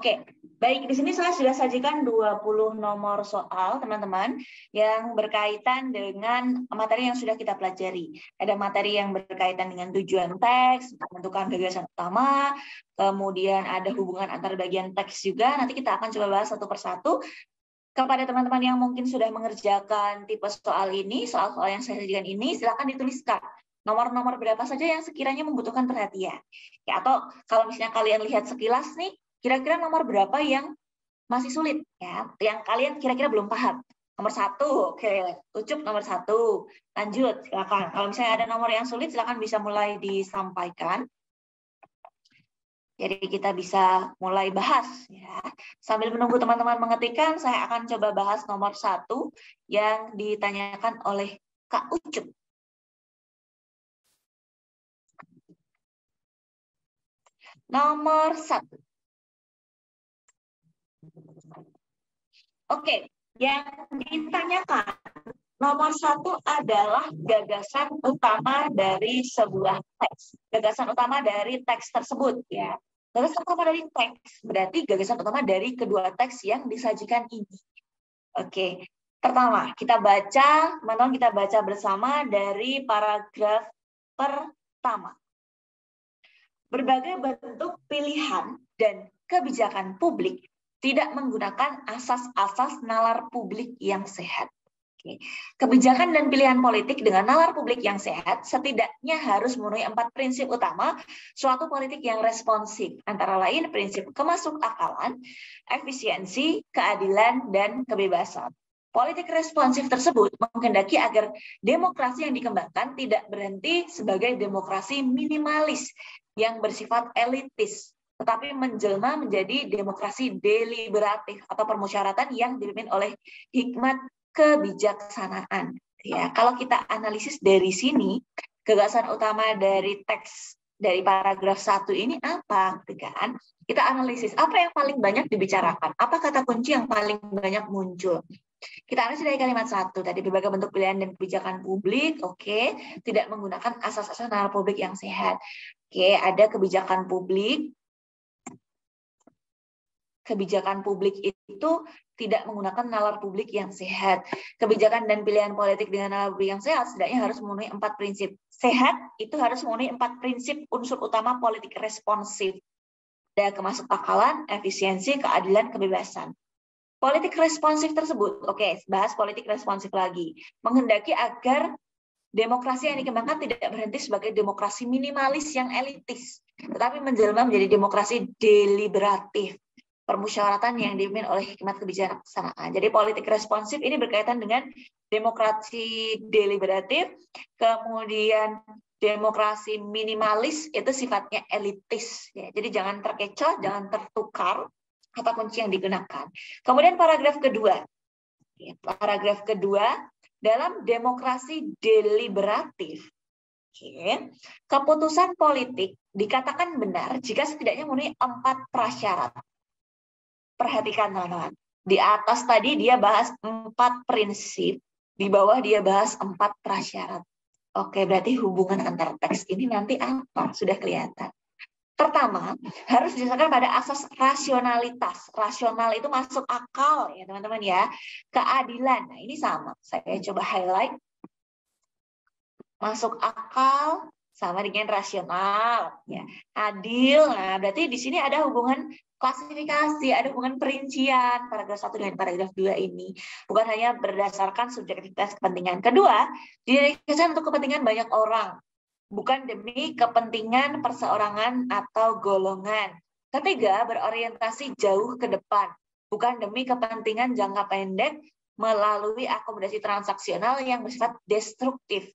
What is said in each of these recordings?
Oke, baik, di sini saya sudah sajikan 20 nomor soal, teman-teman, yang berkaitan dengan materi yang sudah kita pelajari. Ada materi yang berkaitan dengan tujuan teks, pembentukan gagasan utama, kemudian ada hubungan antar bagian teks juga. Nanti kita akan coba bahas satu persatu. Kepada teman-teman yang mungkin sudah mengerjakan tipe soal ini, soal-soal yang saya sajikan ini, silakan dituliskan. Nomor-nomor berapa saja yang sekiranya membutuhkan perhatian. Ya, atau kalau misalnya kalian lihat sekilas nih, kira-kira nomor berapa yang masih sulit, ya, yang kalian kira-kira belum paham. Nomor 1, oke, Ucup nomor 1. Lanjut, silakan. Kalau misalnya ada nomor yang sulit, silakan bisa mulai disampaikan. Jadi kita bisa mulai bahas, ya. Sambil menunggu teman-teman mengetikkan, saya akan coba bahas nomor 1 yang ditanyakan oleh Kak Ucup. Nomor 1. Oke, yang ditanyakan nomor 1 adalah gagasan utama dari sebuah teks. Gagasan utama dari teks tersebut, ya. Gagasan utama dari teks berarti gagasan utama dari kedua teks yang disajikan ini. Oke, pertama kita baca, teman-teman kita baca bersama dari paragraf pertama. Berbagai bentuk pilihan dan kebijakan publik tidak menggunakan asas-asas nalar publik yang sehat. Kebijakan dan pilihan politik dengan nalar publik yang sehat setidaknya harus memenuhi 4 prinsip utama suatu politik yang responsif, antara lain prinsip kemasukakalan, efisiensi, keadilan, dan kebebasan. Politik responsif tersebut menghendaki agar demokrasi yang dikembangkan tidak berhenti sebagai demokrasi minimalis yang bersifat elitis, tetapi menjelma menjadi demokrasi deliberatif atau permusyawaratan yang dipimpin oleh hikmat kebijaksanaan. Ya, kalau kita analisis dari sini, gagasan utama dari teks dari paragraf 1 ini apa? Kan? Kita analisis apa yang paling banyak dibicarakan, apa kata kunci yang paling banyak muncul. Kita analisis dari kalimat 1 tadi, berbagai bentuk pilihan dan kebijakan publik, oke, tidak menggunakan asas-asas nalar publik yang sehat. Oke, ada kebijakan publik. Kebijakan publik itu tidak menggunakan nalar publik yang sehat. Kebijakan dan pilihan politik dengan nalar publik yang sehat setidaknya harus memenuhi 4 prinsip. Sehat itu harus memenuhi 4 prinsip unsur utama politik responsif. Ada kemasukakalan, efisiensi, keadilan, kebebasan. Politik responsif tersebut, oke, bahas politik responsif lagi, menghendaki agar demokrasi yang dikembangkan tidak berhenti sebagai demokrasi minimalis yang elitis, tetapi menjelma menjadi demokrasi deliberatif, permusyawaratan yang dipimpin oleh hikmat kebijaksanaan. Jadi politik responsif ini berkaitan dengan demokrasi deliberatif, kemudian demokrasi minimalis itu sifatnya elitis. Ya. Jadi jangan terkecoh, jangan tertukar kata kunci yang digunakan. Kemudian paragraf kedua. Paragraf kedua, dalam demokrasi deliberatif, keputusan politik dikatakan benar jika setidaknya memenuhi 4 prasyarat. Perhatikan teman-teman. Di atas tadi dia bahas 4 prinsip, di bawah dia bahas 4 prasyarat. Oke, berarti hubungan antar teks ini nanti apa? Sudah kelihatan. Pertama, harus didasarkan pada asas rasionalitas. Rasional itu masuk akal ya teman-teman ya. Keadilan, nah ini sama. Saya coba highlight. Masuk akal sama dengan rasional. Ya. Adil, nah berarti di sini ada hubungan klasifikasi, ada hubungan perincian paragraf 1 dengan paragraf 2 ini. Bukan hanya berdasarkan subjektivitas kepentingan. Kedua, didedikasikan untuk kepentingan banyak orang. Bukan demi kepentingan perseorangan atau golongan. Ketiga, berorientasi jauh ke depan. Bukan demi kepentingan jangka pendek melalui akomodasi transaksional yang bersifat destruktif.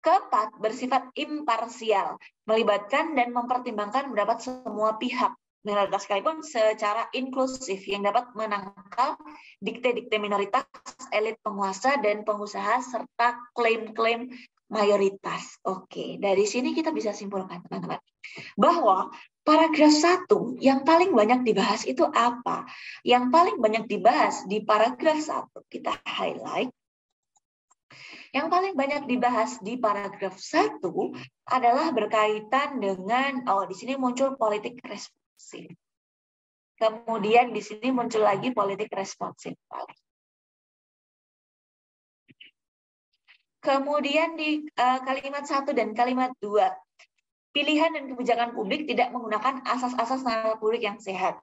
Keempat, bersifat imparsial, melibatkan dan mempertimbangkan pendapat semua pihak, minoritas sekalipun secara inklusif yang dapat menangkal dikte-dikte minoritas, elit penguasa dan pengusaha serta klaim-klaim mayoritas. Oke, dari sini kita bisa simpulkan teman-teman bahwa paragraf 1 yang paling banyak dibahas itu apa? Yang paling banyak dibahas di paragraf 1, kita highlight. Yang paling banyak dibahas di paragraf 1 adalah berkaitan dengan, di sini muncul politik responsif. Kemudian di sini muncul lagi politik responsif. Kemudian di kalimat 1 dan kalimat 2, pilihan dan kebijakan publik tidak menggunakan asas-asas nalar publik yang sehat.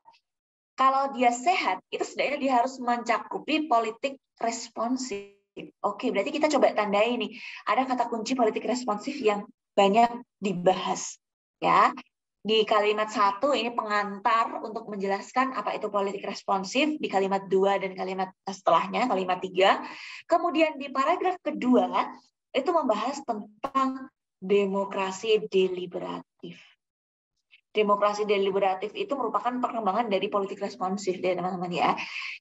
Kalau dia sehat, itu setidaknya dia harus mencakupi politik responsif. Oke, berarti kita coba tandai nih. Ada kata kunci politik responsif yang banyak dibahas. Ya, di kalimat 1 ini pengantar untuk menjelaskan apa itu politik responsif, di kalimat 2 dan kalimat setelahnya, kalimat 3. Kemudian di paragraf kedua, itu membahas tentang demokrasi deliberatif. Demokrasi deliberatif itu merupakan perkembangan dari politik responsif, ya teman-teman ya.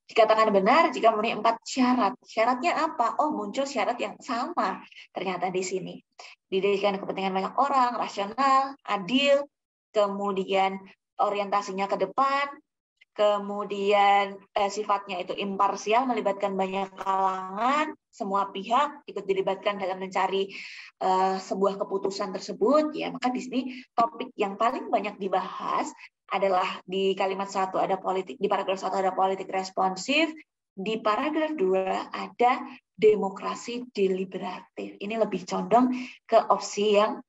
Dikatakan benar jika memenuhi 4 syarat. Syaratnya apa? Oh, muncul syarat yang sama ternyata di sini. Didirikan kepentingan banyak orang, rasional, adil, kemudian orientasinya ke depan, kemudian sifatnya itu imparsial, melibatkan banyak kalangan, semua pihak ikut dilibatkan dalam mencari sebuah keputusan tersebut. Ya, maka di sini topik yang paling banyak dibahas adalah di kalimat 1 ada politik, di paragraf 1 ada politik responsif, di paragraf 2 ada demokrasi deliberatif. Ini lebih condong ke opsi yang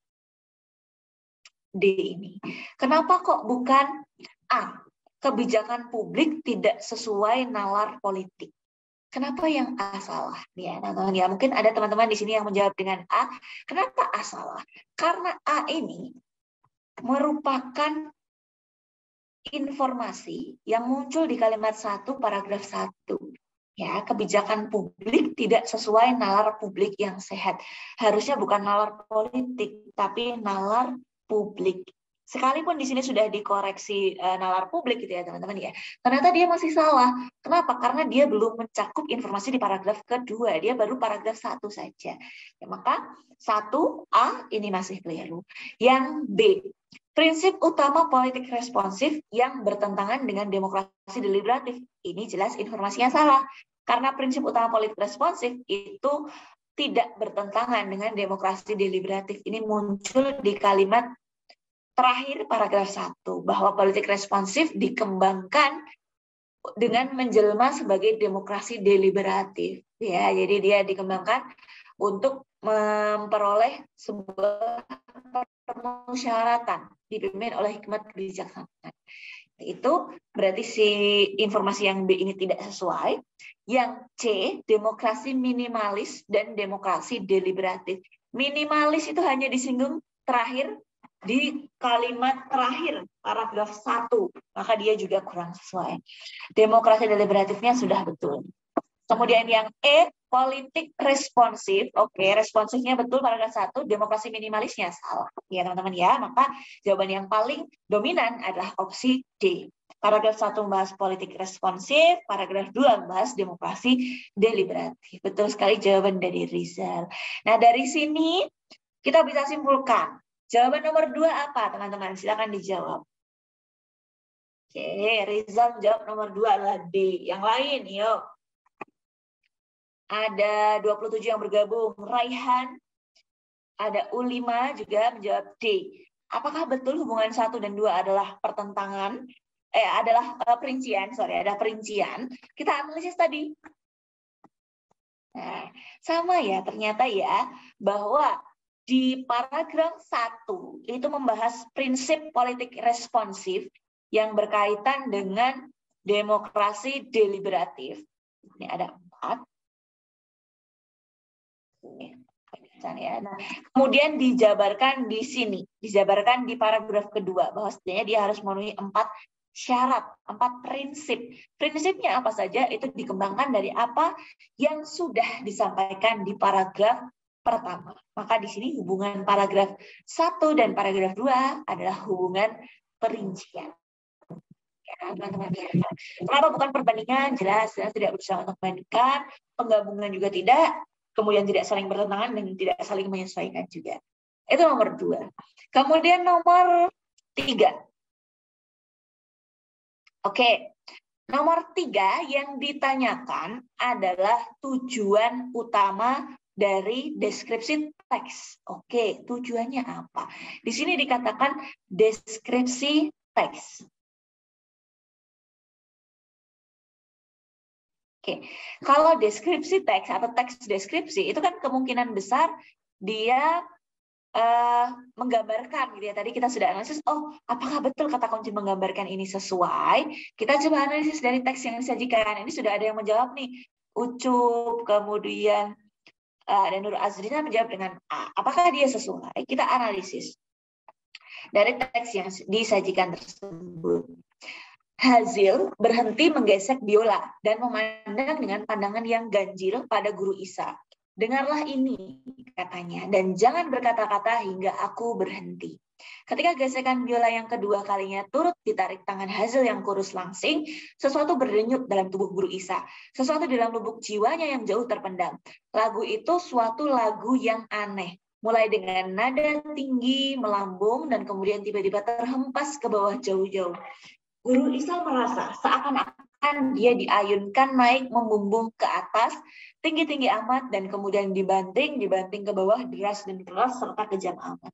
D ini. Kenapa kok bukan A? Kebijakan publik tidak sesuai nalar politik. Kenapa yang A salah? Ya, teman-teman ya, mungkin ada teman-teman di sini yang menjawab dengan A. Kenapa A salah? Karena A ini merupakan informasi yang muncul di kalimat 1 paragraf 1. Ya, kebijakan publik tidak sesuai nalar publik yang sehat. Harusnya bukan nalar politik, tapi nalar publik. Sekalipun di sini sudah dikoreksi nalar publik gitu ya teman-teman ya, ternyata dia masih salah. Kenapa? Karena dia belum mencakup informasi di paragraf kedua, dia baru paragraf 1 saja. Ya, maka 1A ini masih keliru. Yang B, prinsip utama politik responsif yang bertentangan dengan demokrasi deliberatif. Ini jelas informasinya salah. Karena prinsip utama politik responsif itu tidak bertentangan dengan demokrasi deliberatif. Ini muncul di kalimat terakhir paragraf 1, bahwa politik responsif dikembangkan dengan menjelma sebagai demokrasi deliberatif. Ya, jadi dia dikembangkan untuk memperoleh sebuah permusyaratan dipimpin oleh hikmat kebijaksanaan. Itu berarti si informasi yang B ini tidak sesuai. Yang C, demokrasi minimalis dan demokrasi deliberatif. Minimalis itu hanya disinggung terakhir di kalimat terakhir paragraf 1, maka dia juga kurang sesuai. Demokrasi deliberatifnya sudah betul. Kemudian yang E, politik responsif. Oke, responsifnya betul paragraf 1, demokrasi minimalisnya salah. Ya teman-teman ya, maka jawaban yang paling dominan adalah opsi D. Paragraf 1 membahas politik responsif, paragraf 2 membahas demokrasi deliberatif. Betul sekali jawaban dari Rizal. Nah, dari sini kita bisa simpulkan. Jawaban nomor 2 apa, teman-teman? Silakan dijawab. Oke, Rizal jawab nomor 2 adalah D. Yang lain, yuk. Ada 27 yang bergabung. Raihan, ada U5 juga menjawab D. Apakah betul hubungan 1 dan 2 adalah pertentangan? Adalah perincian, ada perincian. Kita analisis tadi. Nah, sama ya, ternyata ya, bahwa di paragraf 1 itu membahas prinsip politik responsif yang berkaitan dengan demokrasi deliberatif. Ini ada 4. Nah, kemudian dijabarkan di sini, dijabarkan di paragraf kedua bahwa setidaknya dia harus memenuhi 4 syarat, 4 prinsip. Prinsipnya apa saja itu dikembangkan dari apa yang sudah disampaikan di paragraf pertama. Maka di sini hubungan paragraf 1 dan paragraf 2 adalah hubungan perincian. Ya, teman-teman. Kenapa bukan perbandingan? Jelas tidak berusaha untuk membandingkan, penggabungan juga tidak, kemudian tidak saling bertentangan dan tidak saling menyesuaikan juga. Itu nomor 2. Kemudian nomor 3. Oke, nomor 3 yang ditanyakan adalah tujuan utama dari deskripsi teks. Oke, tujuannya apa? Di sini dikatakan deskripsi teks. Oke, kalau deskripsi teks atau teks deskripsi itu kan kemungkinan besar dia menggambarkan gitu ya. Tadi kita sudah analisis, oh apakah betul kata kunci menggambarkan ini sesuai? Kita coba analisis dari teks yang disajikan. Ini sudah ada yang menjawab nih, Ucup, kemudian dan Nur Azrina menjawab dengan A. Apakah dia sesuai? Kita analisis dari teks yang disajikan tersebut. Hazil berhenti menggesek biola dan memandang dengan pandangan yang ganjil pada guru Isa. Dengarlah ini, katanya, dan jangan berkata-kata hingga aku berhenti. Ketika gesekan biola yang kedua kalinya turut ditarik tangan Hazil yang kurus langsing, sesuatu berdenyut dalam tubuh guru Isa. Sesuatu di dalam lubuk jiwanya yang jauh terpendam. Lagu itu suatu lagu yang aneh. Mulai dengan nada tinggi, melambung, dan kemudian tiba-tiba terhempas ke bawah jauh-jauh. Guru Isa merasa seakan-akan dia diayunkan naik membumbung ke atas, tinggi-tinggi amat, dan kemudian dibanting ke bawah deras dan keras serta kejam amat.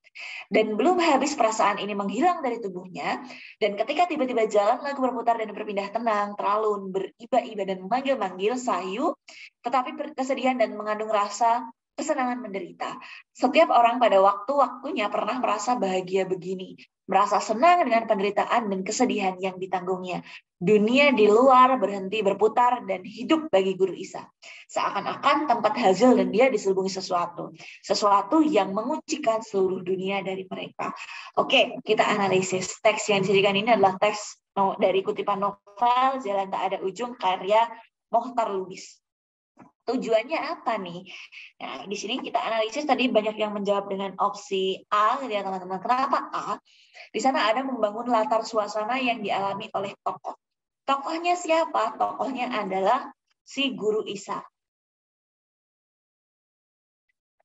Dan belum habis perasaan ini menghilang dari tubuhnya, dan ketika tiba-tiba jalan lagu berputar dan berpindah tenang, teralun, beriba-iba dan memanggil-manggil sayu, tetapi kesedihan dan mengandung rasa kesenangan menderita. Setiap orang pada waktu-waktunya pernah merasa bahagia begini, merasa senang dengan penderitaan dan kesedihan yang ditanggungnya. Dunia di luar berhenti berputar dan hidup bagi guru Isa. Seakan-akan tempat Hazil dan dia diselubungi sesuatu. Sesuatu yang menguncikan seluruh dunia dari mereka. Oke, kita analisis. Teks yang disajikan ini adalah teks dari kutipan novel Jalan Tak Ada Ujung karya Mohtar Lubis. Tujuannya apa nih? Nah, di sini kita analisis tadi banyak yang menjawab dengan opsi A, ya teman-teman. Kenapa A? Di sana ada membangun latar suasana yang dialami oleh tokoh. Tokohnya siapa? Tokohnya adalah si guru Isa.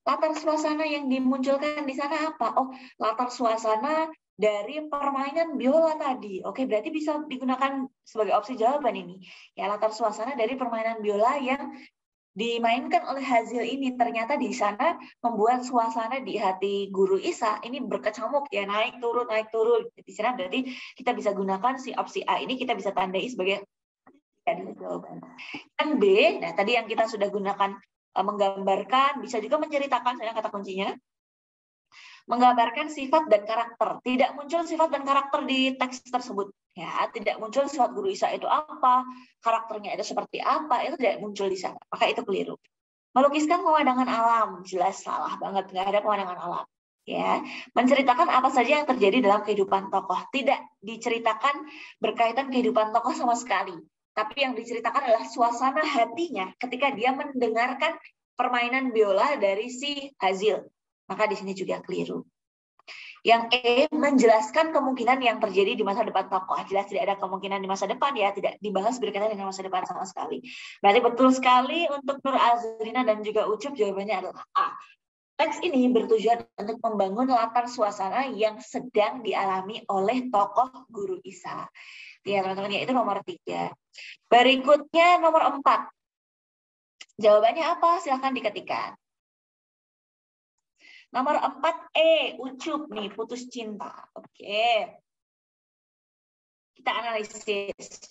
Latar suasana yang dimunculkan di sana apa? Oh, latar suasana dari permainan biola tadi. Oke, berarti bisa digunakan sebagai opsi jawaban ini. Ya, latar suasana dari permainan biola yang dimainkan oleh Hazil ini ternyata di sana membuat suasana di hati guru Isa ini berkecamuk ya, naik turun di sana. Berarti kita bisa gunakan si opsi A ini, kita bisa tandai sebagai jawaban. Yang B, nah tadi yang kita sudah gunakan menggambarkan, bisa juga menceritakan, saya kata kuncinya menggambarkan sifat dan karakter. Tidak muncul sifat dan karakter di teks tersebut. Ya, tidak muncul sifat guru Isa itu apa, karakternya itu seperti apa, itu tidak muncul di sana. Maka itu keliru. Melukiskan pemandangan alam, jelas salah banget, nggak ada pemandangan alam. Ya, menceritakan apa saja yang terjadi dalam kehidupan tokoh. Tidak diceritakan berkaitan kehidupan tokoh sama sekali. Tapi yang diceritakan adalah suasana hatinya ketika dia mendengarkan permainan biola dari si Hazil. Maka di sini juga keliru. Yang E, menjelaskan kemungkinan yang terjadi di masa depan tokoh. Jelas tidak ada kemungkinan di masa depan ya, tidak dibahas berkaitan dengan masa depan sama sekali. Berarti betul sekali untuk Nur Azrina dan juga Ucup, jawabannya adalah A. Teks ini bertujuan untuk membangun latar suasana yang sedang dialami oleh tokoh guru Isa. Ya teman-teman, ya itu nomor 3. Berikutnya nomor 4. Jawabannya apa? Silahkan diketikkan. Nomor 4E, Ucup nih, putus cinta. Oke. Kita analisis.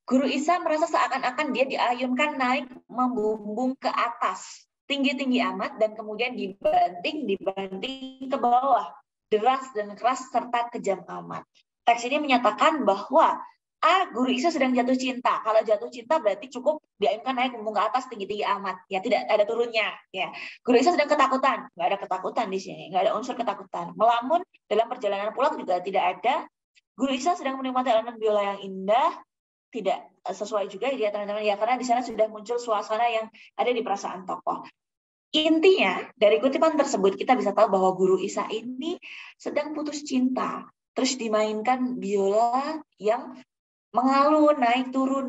Guru Isa merasa seakan-akan dia diayunkan naik membumbung ke atas. Tinggi-tinggi amat dan kemudian dibanting ke bawah. Deras dan keras serta kejam amat. Teks ini menyatakan bahwa guru Isa sedang jatuh cinta. Kalau jatuh cinta berarti cukup diayunkan naik membumbung ke atas tinggi-tinggi amat. Ya, tidak ada turunnya. Ya. Guru Isa sedang ketakutan. Nggak ada ketakutan di sini. Nggak ada unsur ketakutan. Melamun dalam perjalanan pulang juga tidak ada. Guru Isa sedang menikmati alunan biola yang indah. Tidak sesuai juga ya teman-teman. Ya, karena di sana sudah muncul suasana yang ada di perasaan tokoh. Intinya, dari kutipan tersebut kita bisa tahu bahwa guru Isa ini sedang putus cinta. Terus dimainkan biola yang mengalun, naik turun,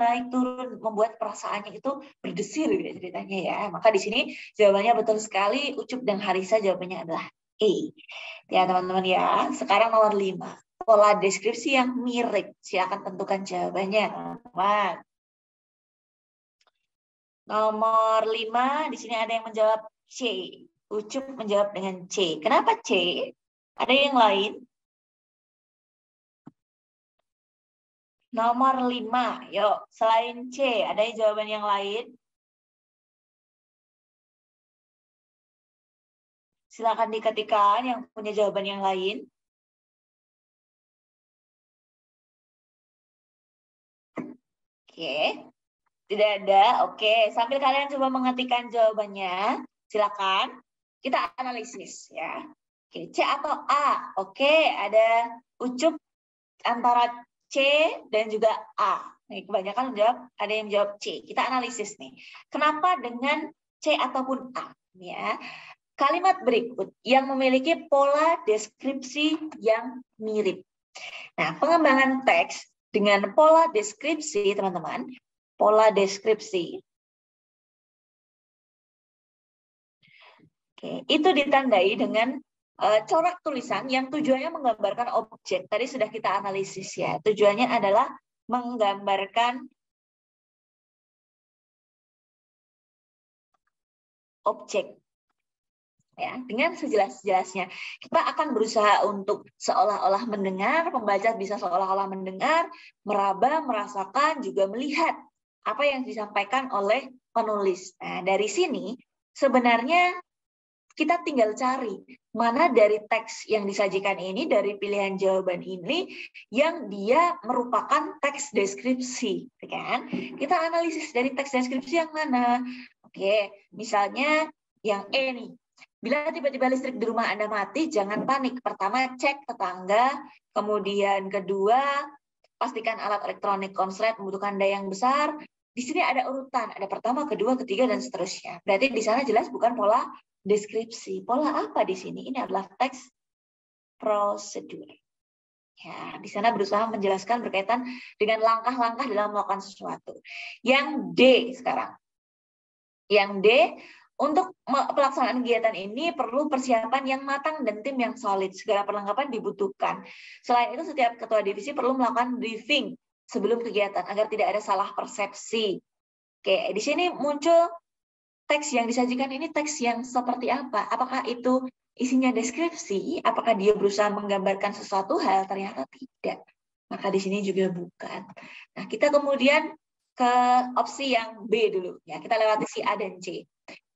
membuat perasaannya itu berdesir gitu ceritanya ya. Maka di sini jawabannya betul sekali, Ucup dan Harisa jawabannya adalah E. Ya teman-teman ya. Sekarang nomor 5. Pola deskripsi yang mirip. Silakan tentukan jawabannya, teman-teman. Nomor 5, di sini ada yang menjawab C. Ucup menjawab dengan C. Kenapa C? Ada yang lain? Nomor 5. Yuk, selain C, ada jawaban yang lain? Silakan diketikkan yang punya jawaban yang lain. Oke, tidak ada. Oke, sambil kalian coba mengetikkan jawabannya, silakan kita analisis ya. Oke, C atau A? Oke, ada Ucup antara C dan juga A. Nih, kebanyakan jawab, ada yang jawab C. Kita analisis nih. Kenapa dengan C ataupun A? Ya. Kalimat berikut yang memiliki pola deskripsi yang mirip. Nah, pengembangan teks dengan pola deskripsi, teman-teman. Pola deskripsi. Oke, itu ditandai dengan corak tulisan yang tujuannya menggambarkan objek. Tadi sudah kita analisis ya. Tujuannya adalah menggambarkan objek. Ya, dengan sejelas-jelasnya. Kita akan berusaha untuk seolah-olah mendengar, pembaca bisa seolah-olah mendengar, meraba, merasakan, juga melihat apa yang disampaikan oleh penulis. Nah, dari sini sebenarnya kita tinggal cari mana dari teks yang disajikan ini, dari pilihan jawaban ini, yang dia merupakan teks deskripsi. Kan? Kita analisis dari teks deskripsi yang mana. Oke, misalnya yang E nih. Bila tiba-tiba listrik di rumah Anda mati, jangan panik. Pertama, cek tetangga. Kemudian kedua, pastikan alat elektronik konslet membutuhkan daya yang besar. Di sini ada urutan, ada pertama, kedua, ketiga, dan seterusnya. Berarti di sana jelas bukan pola deskripsi. Pola apa di sini? Ini adalah teks prosedur. Ya, di sana berusaha menjelaskan berkaitan dengan langkah-langkah dalam melakukan sesuatu. Yang D sekarang. Yang D, untuk pelaksanaan kegiatan ini perlu persiapan yang matang dan tim yang solid. Segala perlengkapan dibutuhkan. Selain itu, setiap ketua divisi perlu melakukan briefing sebelum kegiatan agar tidak ada salah persepsi. Oke, di sini muncul teks yang disajikan ini teks yang seperti apa? Apakah itu isinya deskripsi? Apakah dia berusaha menggambarkan sesuatu hal? Ternyata tidak. Maka di sini juga bukan. Nah, kita kemudian ke opsi yang B dulu. Ya, kita lewati si A dan C.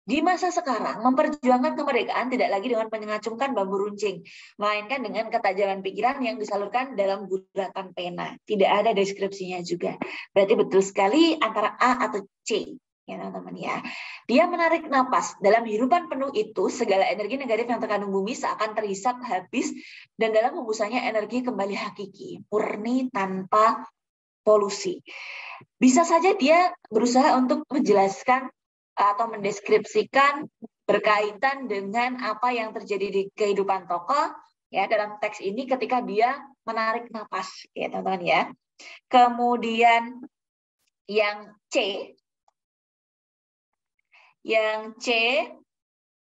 Di masa sekarang, memperjuangkan kemerdekaan tidak lagi dengan mengacungkan bambu runcing, melainkan dengan ketajaman pikiran yang disalurkan dalam guratan pena. Tidak ada deskripsinya juga. Berarti betul sekali antara A atau C. Ya, teman-teman ya. Dia menarik napas. Dalam hirupan penuh itu, segala energi negatif yang terkandung bumi seakan terhisap habis, dan dalam hembusannya energi kembali hakiki, murni tanpa polusi. Bisa saja dia berusaha untuk menjelaskan atau mendeskripsikan berkaitan dengan apa yang terjadi di kehidupan tokoh ya dalam teks ini ketika dia menarik napas ya teman-teman ya. Kemudian yang C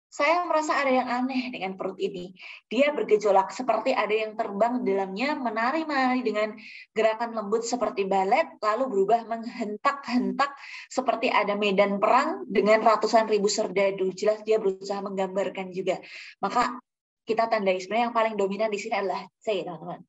saya merasa ada yang aneh dengan perut ini. Dia bergejolak seperti ada yang terbang di dalamnya, menari-menari dengan gerakan lembut seperti balet, lalu berubah menghentak-hentak seperti ada medan perang dengan ratusan ribu serdadu. Jelas dia berusaha menggambarkan juga. Maka kita tandai sebenarnya yang paling dominan di sini adalah C, teman-teman.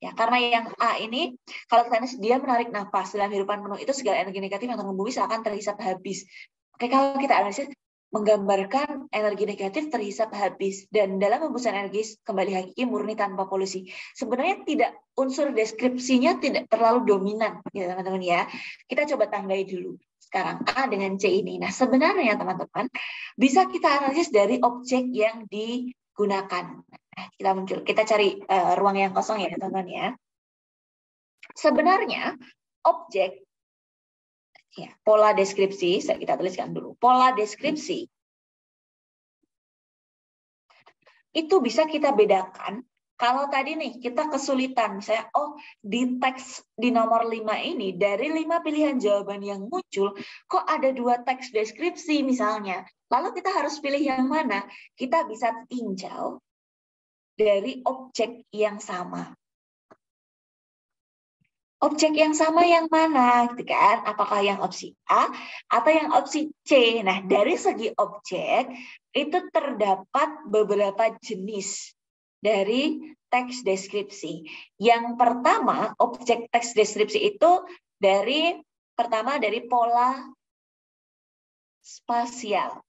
Ya, karena yang A ini, kalau kita dia menarik nafas dalam hidupan penuh itu segala energi negatif yang terhubung bumi seakan terhisap habis. Oke, kalau kita analisis menggambarkan energi negatif terhisap habis dan dalam hembusan energi kembali hakiki murni tanpa polusi. Sebenarnya tidak unsur deskripsinya tidak terlalu dominan ya teman-teman ya. Kita coba tandai dulu. Sekarang A dengan C ini. Nah, sebenarnya teman-teman bisa kita analisis dari objek yang digunakan. Nah, kita cari ruang yang kosong ya teman-teman ya. Sebenarnya objek ya, pola deskripsi, kita tuliskan dulu. Pola deskripsi itu bisa kita bedakan. Kalau tadi nih kita kesulitan, misalnya, oh di teks di nomor 5 ini, dari 5 pilihan jawaban yang muncul, kok ada 2 teks deskripsi misalnya. Lalu kita harus pilih yang mana? Kita bisa tinjau dari objek yang sama. Objek yang sama yang mana, gitu kan? Apakah yang opsi A atau yang opsi C? Nah, dari segi objek itu terdapat beberapa jenis. dari teks deskripsi. Yang pertama, objek teks deskripsi itu pertama dari pola spasial.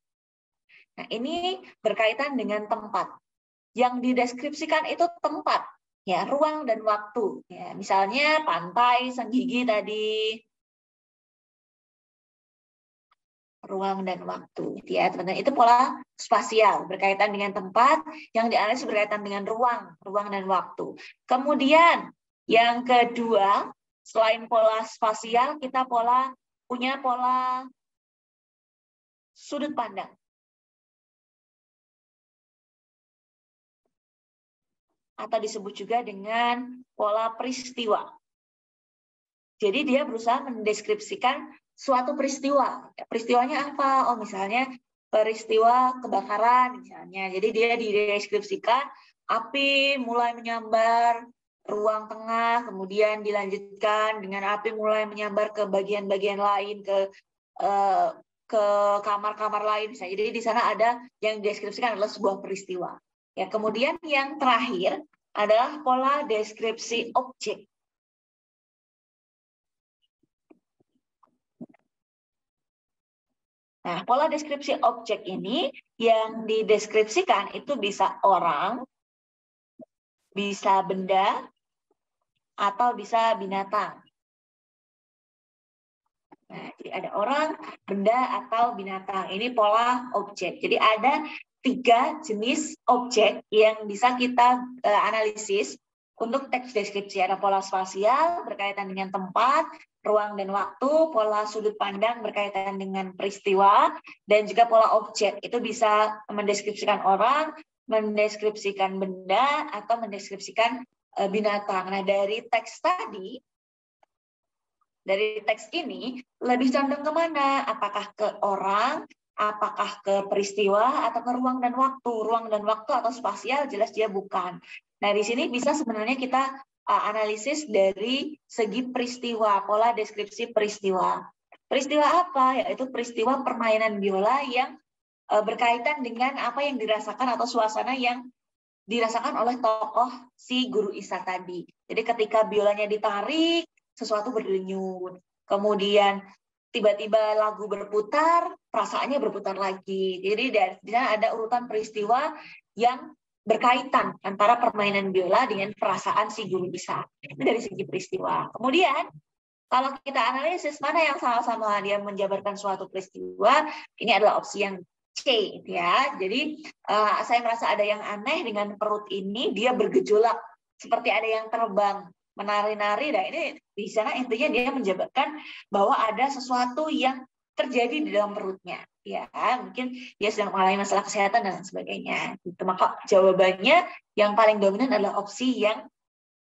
Nah, ini berkaitan dengan tempat. Yang dideskripsikan itu tempat, ya, ruang dan waktu. Ya, misalnya pantai Senggigi tadi, ruang dan waktu. Ya, teman-teman, itu pola spasial berkaitan dengan tempat, yang dianalisis berkaitan dengan ruang dan waktu. Kemudian yang kedua, selain pola spasial, kita punya pola sudut pandang. Atau disebut juga dengan pola peristiwa. Jadi dia berusaha mendeskripsikan suatu peristiwa. Peristiwanya apa? Oh, misalnya peristiwa kebakaran misalnya. Jadi dia dideskripsikan api mulai menyambar ruang tengah, kemudian dilanjutkan dengan api mulai menyambar ke bagian-bagian lain, ke kamar-kamar lain. Jadi di sana ada yang dideskripsikan adalah sebuah peristiwa. Ya, kemudian yang terakhir adalah pola deskripsi objek. Nah, pola deskripsi objek ini yang dideskripsikan itu bisa orang, bisa benda, atau bisa binatang. Nah, jadi ada orang, benda, atau binatang. Ini pola objek. Jadi ada 3 jenis objek yang bisa kita analisis untuk teks deskripsi. Ada pola spasial berkaitan dengan tempat, ruang dan waktu, pola sudut pandang berkaitan dengan peristiwa, dan juga pola objek. Itu bisa mendeskripsikan orang, mendeskripsikan benda, atau mendeskripsikan binatang. Nah, dari teks tadi, dari teks ini lebih condong kemana? Apakah ke orang, apakah ke peristiwa, atau ke ruang dan waktu? Ruang dan waktu atau spasial jelas dia bukan. Nah, di sini bisa sebenarnya kita analisis dari segi peristiwa, pola deskripsi peristiwa. Peristiwa apa? Yaitu peristiwa permainan biola yang berkaitan dengan apa yang dirasakan atau suasana yang dirasakan oleh tokoh si guru Isa tadi. Jadi ketika biolanya ditarik, sesuatu berdenyut. Kemudian tiba-tiba lagu berputar, perasaannya berputar lagi. Jadi di sana ada urutan peristiwa yang berkaitan antara permainan biola dengan perasaan si guru Isa. Itu dari segi peristiwa. Kemudian kalau kita analisis mana yang sama-sama dia menjabarkan suatu peristiwa, ini adalah opsi yang C, ya. Jadi saya merasa ada yang aneh dengan perut ini, dia bergejolak seperti ada yang terbang, menari-nari. Dan ini di sana intinya dia menjabarkan bahwa ada sesuatu yang terjadi di dalam perutnya, ya. Mungkin dia sedang mengalami masalah kesehatan dan sebagainya. Gitu. Maka jawabannya yang paling dominan adalah opsi yang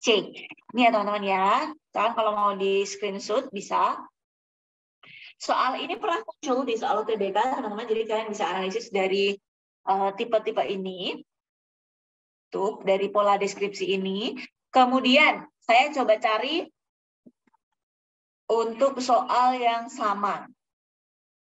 C. Ini ya teman-teman ya. Sekarang kalau mau di screenshot bisa. Soal ini pernah muncul di soal UTBK, teman-teman. Jadi kalian bisa analisis dari tipe-tipe ini. Tuh, dari pola deskripsi ini. Kemudian saya coba cari untuk soal yang sama.